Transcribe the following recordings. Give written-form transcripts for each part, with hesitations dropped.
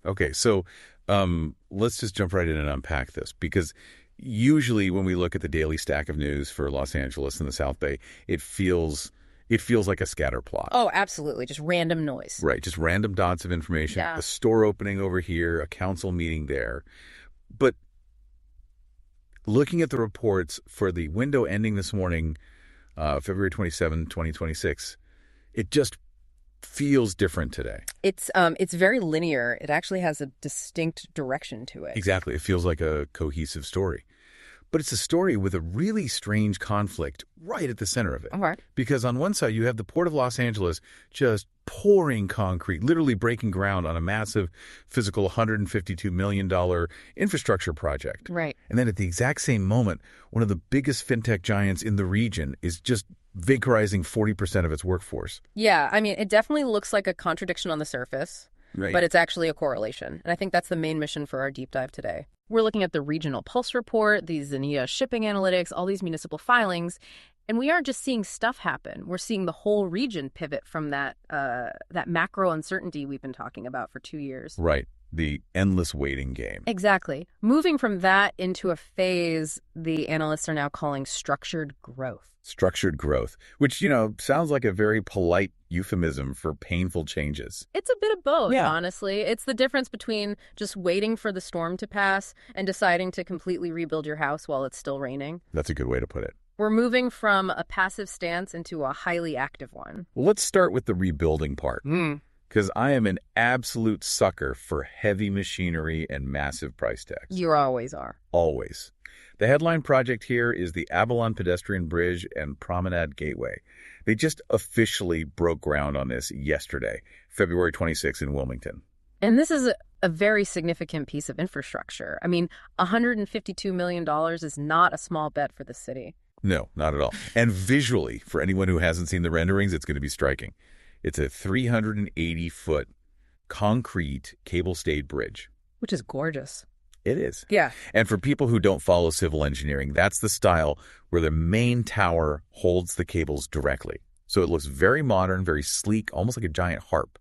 Okay, so let's just jump right in and unpack this, because usually when we look at the daily stack of news for Los Angeles and the South Bay, it feels like a scatter plot. Oh, absolutely. Just random noise. Right, just random dots of information, Yeah. a store opening over here, a council meeting there. But looking at the reports for the window ending this morning, February 27, 2026, it just feels different today. It's very linear. It actually has a distinct direction to it. Exactly. It feels like a cohesive story. But it's a story with a really strange conflict right at the center of it. All right. Because on one side, you have the Port of Los Angeles just pouring concrete, literally breaking ground on a massive physical $152 million infrastructure project. Right. And then at the exact same moment, one of the biggest fintech giants in the region is just vaporizing 40% of its workforce. Yeah, I mean, it definitely looks like a contradiction on the surface, Right. but it's actually a correlation. And I think that's the main mission for our deep dive today. We're looking at the Regional Pulse Report, the Zenita shipping analytics, all these municipal filings, and we aren't just seeing stuff happen. We're seeing the whole region pivot from that macro uncertainty we've been talking about for 2 years. Right. The endless waiting game. Exactly. Moving from that into a phase the analysts are now calling structured growth. Structured growth, which, sounds like a very polite euphemism for painful changes. It's a bit of both, Yeah. honestly. It's the difference between just waiting for the storm to pass and deciding to completely rebuild your house while it's still raining. That's a good way to put it. We're moving from a passive stance into a highly active one. Well, let's start with the rebuilding part, because I am an absolute sucker for heavy machinery and massive price tags. You always are. Always. The headline project here is the Avalon Pedestrian Bridge and Promenade Gateway. They just officially broke ground on this yesterday, February 26 in Wilmington. And this is a very significant piece of infrastructure. I mean, $152 million is not a small bet for the city. No, not at all. And visually, for anyone who hasn't seen the renderings, it's going to be striking. It's a 380-foot concrete cable-stayed bridge. Which is gorgeous. It is. Yeah. And for people who don't follow civil engineering, that's the style where the main tower holds the cables directly. So it looks very modern, very sleek, almost like a giant harp.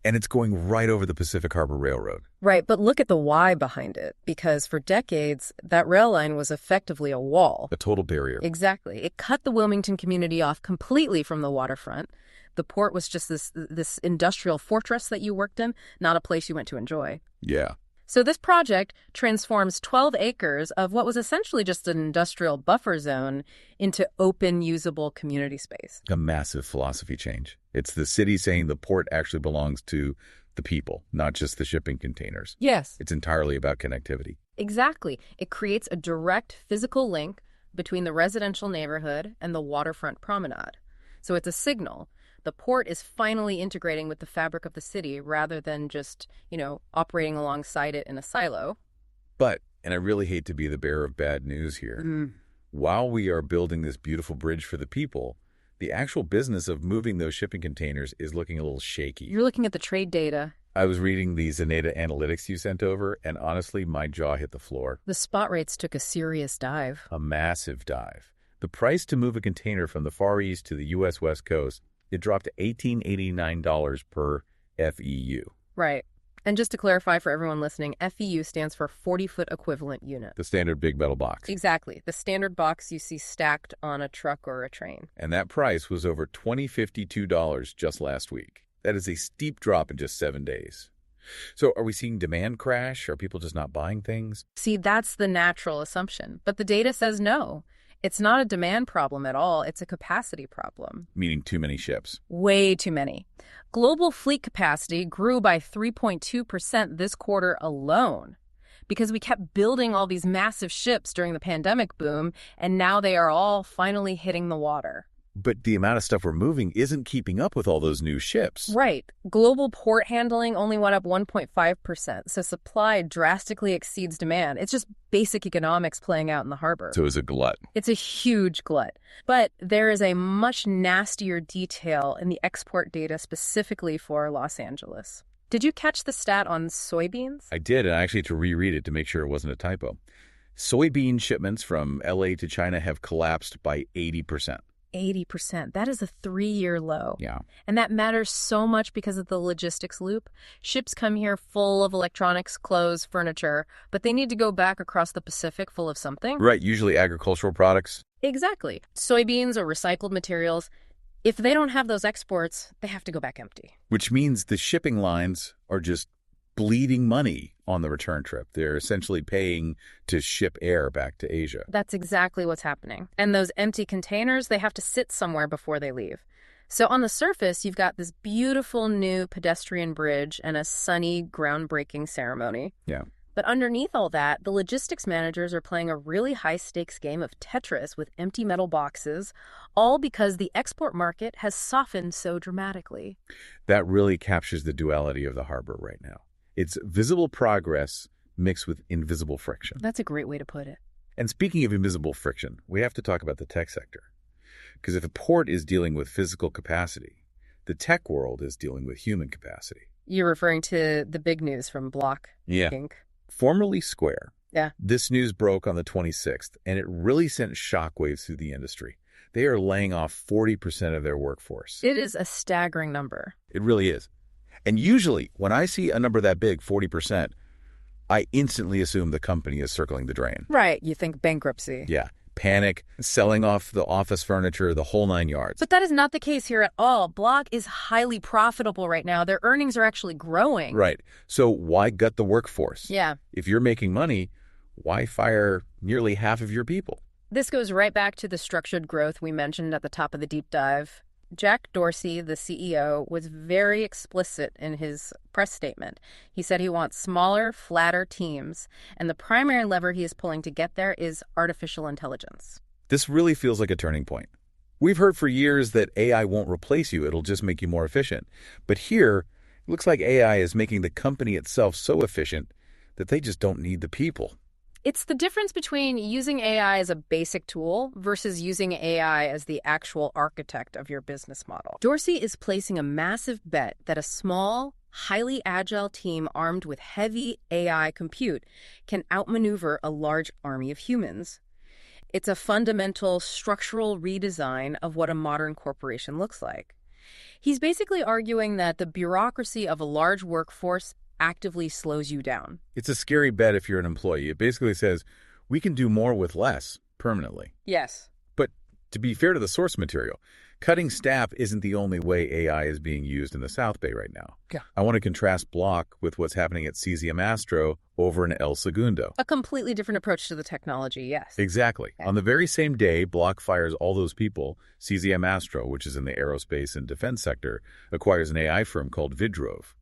And it's going right over the Pacific Harbor Railroad. Right, but look at the why behind it, because for decades, that rail line was effectively a wall. A total barrier. Exactly. It cut the Wilmington community off completely from the waterfront. The port was just this industrial fortress that you worked in, not a place you went to enjoy. Yeah. So this project transforms 12 acres of what was essentially just an industrial buffer zone into open, usable community space. A massive philosophy change. It's the city saying the port actually belongs to the people, not just the shipping containers. Yes. It's entirely about connectivity. Exactly. It creates a direct physical link between the residential neighborhood and the waterfront promenade. So it's a signal. The port is finally integrating with the fabric of the city rather than just, operating alongside it in a silo. But, and I really hate to be the bearer of bad news here, while we are building this beautiful bridge for the people, the actual business of moving those shipping containers is looking a little shaky. You're looking at the trade data. I was reading the Zenita analytics you sent over, and honestly, my jaw hit the floor. The spot rates took a serious dive. A massive dive. The price to move a container from the Far East to the U.S. West Coast, it dropped to $1,889 per FEU. Right. And just to clarify for everyone listening, FEU stands for 40-foot equivalent unit. The standard big metal box. Exactly. The standard box you see stacked on a truck or a train. And that price was over $2,052 just last week. That is a steep drop in just 7 days. So are we seeing demand crash? Are people just not buying things? See, that's the natural assumption. But the data says no. It's not a demand problem at all. It's a capacity problem. Meaning too many ships. Way too many. Global fleet capacity grew by 3.2% this quarter alone because we kept building all these massive ships during the pandemic boom, and now they are all finally hitting the water. But the amount of stuff we're moving isn't keeping up with all those new ships. Right. Global port handling only went up 1.5%, so supply drastically exceeds demand. It's just basic economics playing out in the harbor. So it's a glut. It's a huge glut. But there is a much nastier detail in the export data specifically for Los Angeles. Did you catch the stat on soybeans? I did, and I actually had to reread it to make sure it wasn't a typo. Soybean shipments from LA to China have collapsed by 80%. 80%. That is a 3-year low. Yeah. And that matters so much because of the logistics loop. Ships come here full of electronics, clothes, furniture, but they need to go back across the Pacific full of something. Right, usually agricultural products. Exactly. Soybeans or recycled materials. If they don't have those exports, they have to go back empty. Which means the shipping lines are just bleeding money on the return trip. They're essentially paying to ship air back to Asia. That's exactly what's happening. And those empty containers, they have to sit somewhere before they leave. So on the surface, you've got this beautiful new pedestrian bridge and a sunny, groundbreaking ceremony. Yeah. But underneath all that, the logistics managers are playing a really high-stakes game of Tetris with empty metal boxes, all because the export market has softened so dramatically. That really captures the duality of the harbor right now. It's visible progress mixed with invisible friction. That's a great way to put it. And speaking of invisible friction, we have to talk about the tech sector. Because if a port is dealing with physical capacity, the tech world is dealing with human capacity. You're referring to the big news from Block, Inc. Formerly Square. Yeah. This news broke on the 26th, and it really sent shockwaves through the industry. They are laying off 40% of their workforce. It is a staggering number. It really is. And usually, when I see a number that big, 40%, I instantly assume the company is circling the drain. Right. You think bankruptcy. Yeah. Panic, selling off the office furniture, the whole 9 yards. But that is not the case here at all. Block is highly profitable right now. Their earnings are actually growing. Right. So why gut the workforce? Yeah. If you're making money, why fire nearly half of your people? This goes right back to the structured growth we mentioned at the top of the deep dive. Jack Dorsey, the CEO, was very explicit in his press statement. He said he wants smaller, flatter teams, and the primary lever he is pulling to get there is artificial intelligence. This really feels like a turning point. We've heard for years that AI won't replace you, it'll just make you more efficient. But here, it looks like AI is making the company itself so efficient that they just don't need the people. It's the difference between using AI as a basic tool versus using AI as the actual architect of your business model. Dorsey is placing a massive bet that a small, highly agile team armed with heavy AI compute can outmaneuver a large army of humans. It's a fundamental structural redesign of what a modern corporation looks like. He's basically arguing that the bureaucracy of a large workforce actively slows you down. It's a scary bet if you're an employee. It basically says, we can do more with less permanently. Yes. But to be fair to the source material, cutting staff isn't the only way AI is being used in the South Bay right now. Yeah. I want to contrast Block with what's happening at CesiumAstro over in El Segundo. A completely different approach to the technology, yes. Exactly. Okay. On the very same day Block fires all those people, CesiumAstro, which is in the aerospace and defense sector, acquires an AI firm called Vidrove.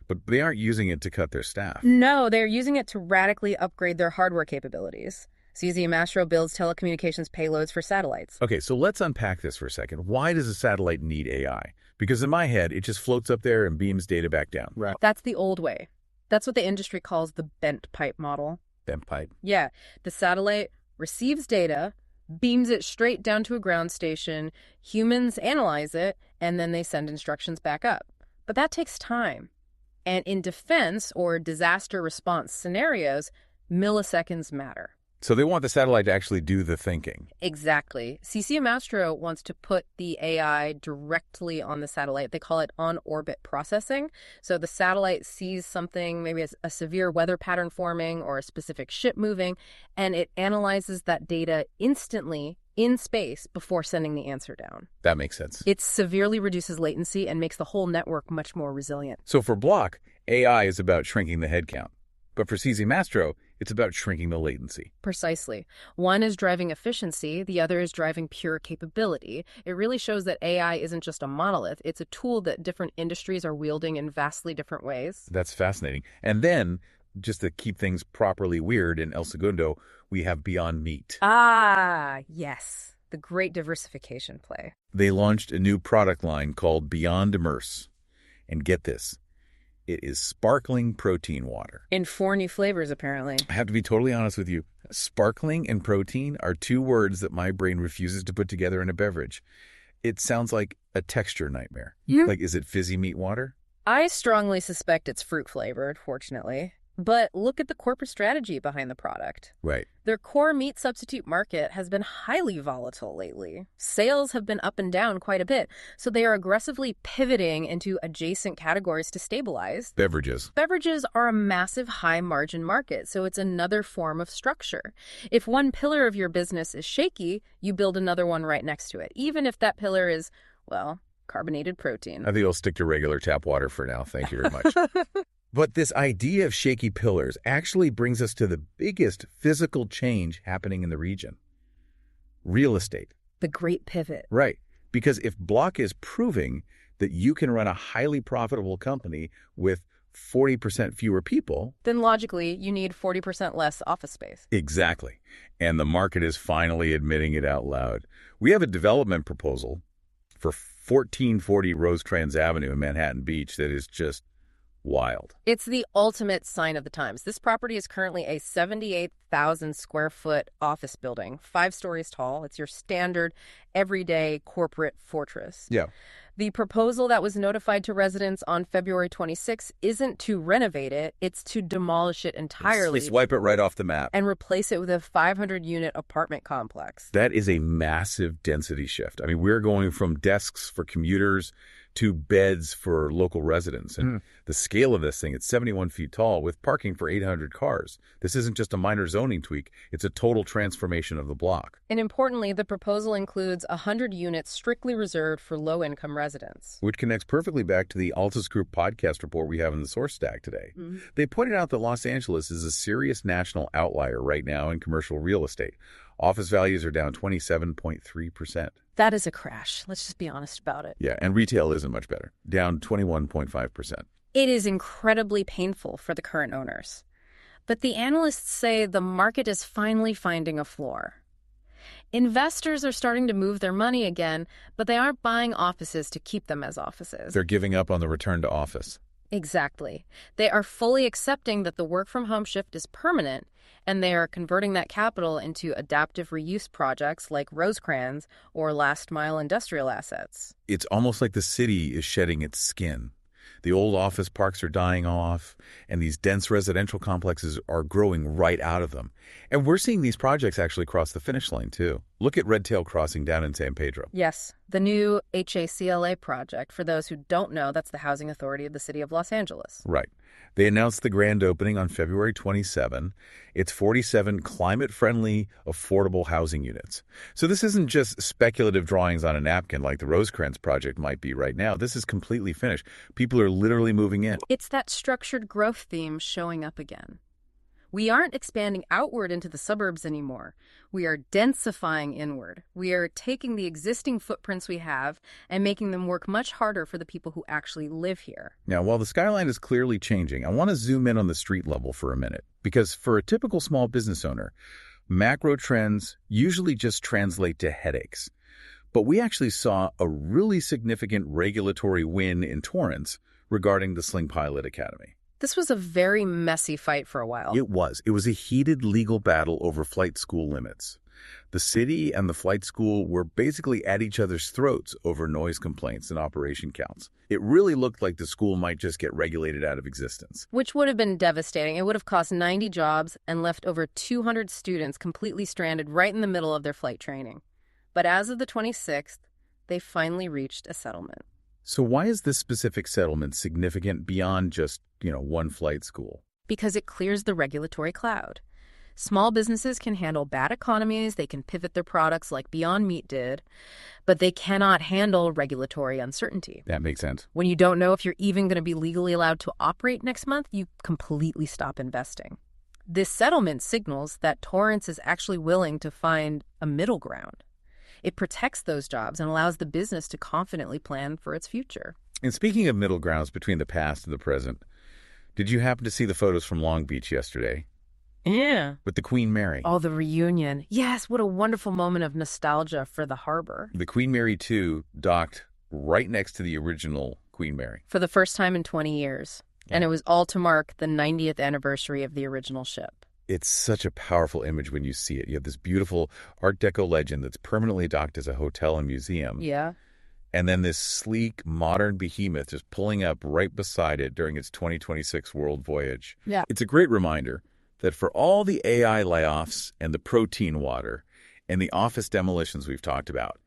But they aren't using it to cut their staff. No, they're using it to radically upgrade their hardware capabilities. CesiumAstro builds telecommunications payloads for satellites. Okay, so let's unpack this for a second. Why does a satellite need AI? Because in my head, it just floats up there and beams data back down. Right. That's the old way. That's what the industry calls the bent pipe model. Bent pipe. Yeah. The satellite receives data, beams it straight down to a ground station, humans analyze it, and then they send instructions back up. But that takes time. And in defense or disaster response scenarios, milliseconds matter. So they want the satellite to actually do the thinking. Exactly. CesiumAstro wants to put the AI directly on the satellite. They call it on-orbit processing. So the satellite sees something, maybe a severe weather pattern forming or a specific ship moving, and it analyzes that data instantly in space before sending the answer down. That makes sense. It severely reduces latency and makes the whole network much more resilient. So for Block, AI is about shrinking the headcount. But for CesiumAstro, it's about shrinking the latency. Precisely. One is driving efficiency, the other is driving pure capability. It really shows that AI isn't just a monolith. It's a tool that different industries are wielding in vastly different ways. That's fascinating. And then, just to keep things properly weird, in El Segundo, we have Beyond Meat. Ah, yes. The great diversification play. They launched a new product line called Beyond Immerse. And get this. It is sparkling protein water. In 4 new flavors, apparently. I have to be totally honest with you. Sparkling and protein are 2 words that my brain refuses to put together in a beverage. It sounds like a texture nightmare. Yeah. Like, is it fizzy meat water? I strongly suspect it's fruit flavored, fortunately. But look at the corporate strategy behind the product. Right. Their core meat substitute market has been highly volatile lately. Sales have been up and down quite a bit, so they are aggressively pivoting into adjacent categories to stabilize. Beverages. Beverages are a massive high-margin market, so it's another form of structure. If one pillar of your business is shaky, you build another one right next to it, even if that pillar is, well, carbonated protein. I think I'll stick to regular tap water for now. Thank you very much. But this idea of shaky pillars actually brings us to the biggest physical change happening in the region. Real estate. The great pivot. Right. Because if Block is proving that you can run a highly profitable company with 40% fewer people, then logically, you need 40% less office space. Exactly. And the market is finally admitting it out loud. We have a development proposal for 1440 Rosecrans Avenue in Manhattan Beach that is just wild. It's the ultimate sign of the times. This property is currently a 78,000 square foot office building, 5 stories tall. It's your standard, everyday corporate fortress. Yeah. The proposal that was notified to residents on February 26 isn't to renovate it, it's to demolish it entirely. Swipe it right off the map. And replace it with a 500-unit apartment complex. That is a massive density shift. I mean, we're going from desks for commuters to beds for local residents. And the scale of this thing, it's 71 feet tall with parking for 800 cars. This isn't just a minor zoning tweak. It's a total transformation of the block. And importantly, the proposal includes 100 units strictly reserved for low-income residents. Which connects perfectly back to the Altus Group podcast report we have in the source stack today. They pointed out that Los Angeles is a serious national outlier right now in commercial real estate. Office values are down 27.3%. That is a crash. Let's just be honest about it. Yeah, and retail isn't much better, down 21.5%. It is incredibly painful for the current owners. But the analysts say the market is finally finding a floor. Investors are starting to move their money again, but they aren't buying offices to keep them as offices. They're giving up on the return to office. Exactly. They are fully accepting that the work-from-home shift is permanent, and they are converting that capital into adaptive reuse projects like Rosecrans or last-mile industrial assets. It's almost like the city is shedding its skin. The old office parks are dying off, and these dense residential complexes are growing right out of them. And we're seeing these projects actually cross the finish line, too. Look at Redtail Crossing down in San Pedro. Yes, the new HACLA project. For those who don't know, that's the Housing Authority of the City of Los Angeles. Right. They announced the grand opening on February 27. It's 47 climate-friendly, affordable housing units. So this isn't just speculative drawings on a napkin like the Rosecrans project might be right now. This is completely finished. People are literally moving in. It's that structured growth theme showing up again. We aren't expanding outward into the suburbs anymore. We are densifying inward. We are taking the existing footprints we have and making them work much harder for the people who actually live here. Now, while the skyline is clearly changing, I want to zoom in on the street level for a minute. Because for a typical small business owner, macro trends usually just translate to headaches. But we actually saw a really significant regulatory win in Torrance regarding the Sling Pilot Academy. This was a very messy fight for a while. It was. It was a heated legal battle over flight school limits. The city and the flight school were basically at each other's throats over noise complaints and operation counts. It really looked like the school might just get regulated out of existence. Which would have been devastating. It would have cost 90 jobs and left over 200 students completely stranded right in the middle of their flight training. But as of the 26th, they finally reached a settlement. So why is this specific settlement significant beyond just, one flight school? Because it clears the regulatory cloud. Small businesses can handle bad economies, they can pivot their products like Beyond Meat did, but they cannot handle regulatory uncertainty. That makes sense. When you don't know if you're even going to be legally allowed to operate next month, you completely stop investing. This settlement signals that Torrance is actually willing to find a middle ground. It protects those jobs and allows the business to confidently plan for its future. And speaking of middle grounds between the past and the present, did you happen to see the photos from Long Beach yesterday? Yeah. With the Queen Mary. Oh, the reunion. Yes, what a wonderful moment of nostalgia for the harbor. The Queen Mary 2 docked right next to the original Queen Mary. For the first time in 20 years. Yeah. And it was all to mark the 90th anniversary of the original ship. It's such a powerful image when you see it. You have this beautiful Art Deco legend that's permanently docked as a hotel and museum. Yeah. And then this sleek, modern behemoth just pulling up right beside it during its 2026 world voyage. Yeah. It's a great reminder that for all the AI layoffs and the protein water and the office demolitions we've talked about,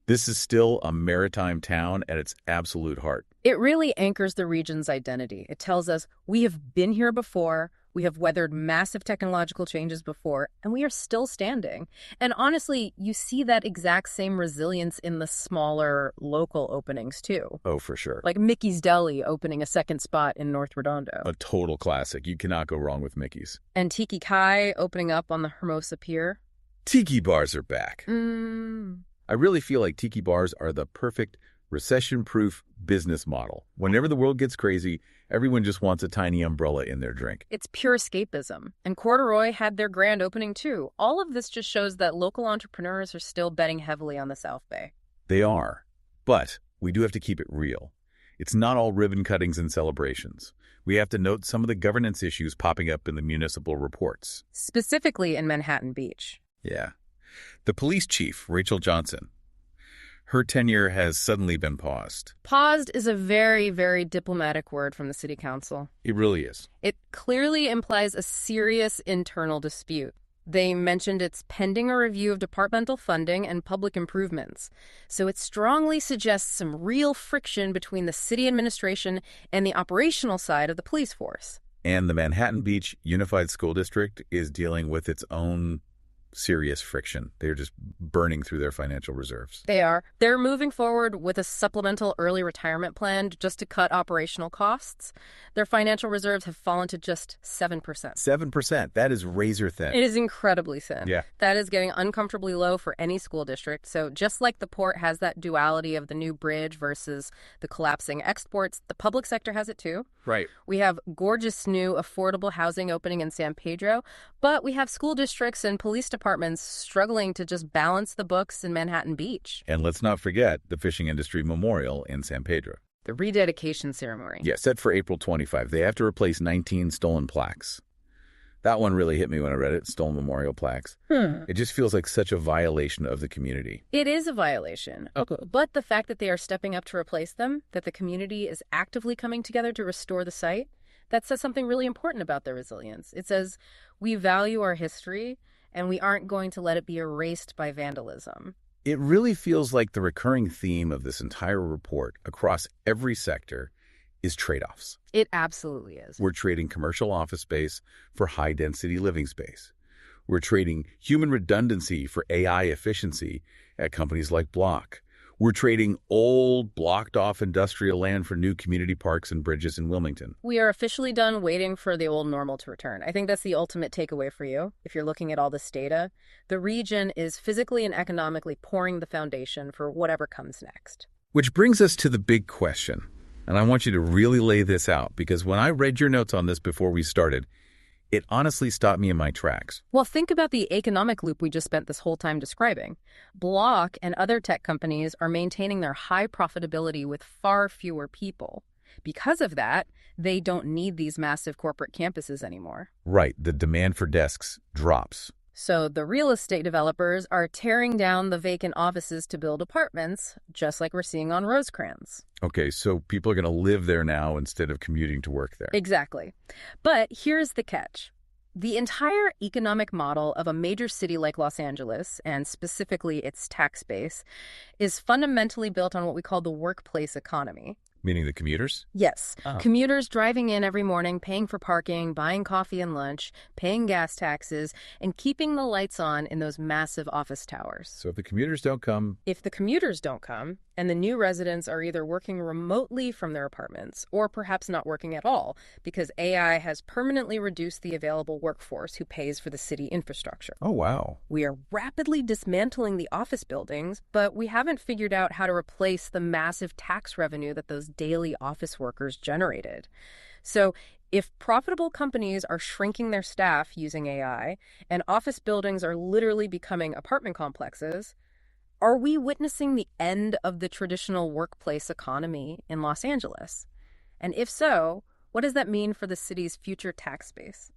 this is still a maritime town at its absolute heart. It really anchors the region's identity. It tells us we have been here before, we have weathered massive technological changes before, and we are still standing. And honestly, you see that exact same resilience in the smaller local openings too. Oh, for sure. Like Mickey's Deli opening a second spot in North Redondo. A total classic. You cannot go wrong with Mickey's. And Tiki Kai opening up on the Hermosa Pier. Tiki bars are back. I really feel like tiki bars are the perfect recession-proof business model. Whenever the world gets crazy, everyone just wants a tiny umbrella in their drink. It's pure escapism. And Corduroy had their grand opening too. All of this just shows that local entrepreneurs are still betting heavily on the South Bay. They are. But we do have to keep it real. It's not all ribbon cuttings and celebrations. We have to note some of the governance issues popping up in the municipal reports. Specifically in Manhattan Beach. Yeah. The police chief, Rachel Johnson, her tenure has suddenly been paused. Paused is a very, very diplomatic word from the city council. It really is. It clearly implies a serious internal dispute. They mentioned it's pending a review of departmental funding and public improvements. So it strongly suggests some real friction between the city administration and the operational side of the police force. And the Manhattan Beach Unified School District is dealing with its own serious friction. They're just burning through their financial reserves. They are. They're moving forward with a supplemental early retirement plan just to cut operational costs. Their financial reserves have fallen to just 7%. 7%. That is razor thin. It is incredibly thin. Yeah. That is getting uncomfortably low for any school district. So just like the port has that duality of the new bridge versus the collapsing exports, the public sector has it too. Right. We have gorgeous new affordable housing opening in San Pedro, but we have school districts and police departments struggling to just balance the books in Manhattan Beach. And let's not forget the Fishing Industry Memorial in San Pedro. The rededication ceremony. Yeah, set for April 25. They have to replace 19 stolen plaques. That one really hit me when I read it, stolen memorial plaques. It just feels like such a violation of the community. It is a violation. Okay. But the fact that they are stepping up to replace them, that the community is actively coming together to restore the site, that says something really important about their resilience. It says, we value our history, and we aren't going to let it be erased by vandalism. It really feels like the recurring theme of this entire report across every sector is trade-offs. It absolutely is. We're trading commercial office space for high-density living space. We're trading human redundancy for AI efficiency at companies like Block. We're trading old, blocked-off industrial land for new community parks and bridges in Wilmington. We are officially done waiting for the old normal to return. I think that's the ultimate takeaway for you. If you're looking at all this data, the region is physically and economically pouring the foundation for whatever comes next. Which brings us to the big question. And I want you to really lay this out, because when I read your notes on this before we started, it honestly stopped me in my tracks. Well, think about the economic loop we just spent this whole time describing. Block and other tech companies are maintaining their high profitability with far fewer people. Because of that, they don't need these massive corporate campuses anymore. Right. The demand for desks drops. So the real estate developers are tearing down the vacant offices to build apartments, just like we're seeing on Rosecrans. Okay, so people are going to live there now instead of commuting to work there. Exactly. But here's the catch. The entire economic model of a major city like Los Angeles, and specifically its tax base, is fundamentally built on what we call the workplace economy. Meaning the commuters? Yes. Oh. Commuters driving in every morning, paying for parking, buying coffee and lunch, paying gas taxes, and keeping the lights on in those massive office towers. So if the commuters don't come... If the commuters don't come, and the new residents are either working remotely from their apartments or perhaps not working at all because AI has permanently reduced the available workforce who pays for the city infrastructure. Oh, wow. We are rapidly dismantling the office buildings, but we haven't figured out how to replace the massive tax revenue that those daily office workers generated. So if profitable companies are shrinking their staff using AI and office buildings are literally becoming apartment complexes, are we witnessing the end of the traditional workplace economy in Los Angeles? And if so, what does that mean for the city's future tax base?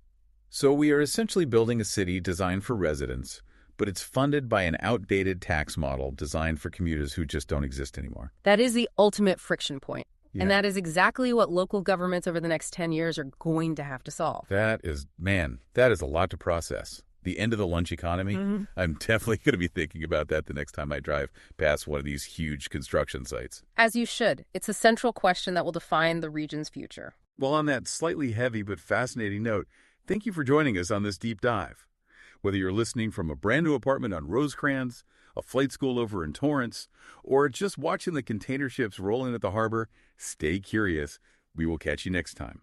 So we are essentially building a city designed for residents, but it's funded by an outdated tax model designed for commuters who just don't exist anymore. That is the ultimate friction point. Yeah. And that is exactly what local governments over the next 10 years are going to have to solve. That is a lot to process. The end of the lunch economy, I'm definitely going to be thinking about that the next time I drive past one of these huge construction sites. As you should. It's a central question that will define the region's future. Well, on that slightly heavy but fascinating note, thank you for joining us on this deep dive. Whether you're listening from a brand new apartment on Rosecrans, a flight school over in Torrance, or just watching the container ships roll in at the harbor, stay curious. We will catch you next time.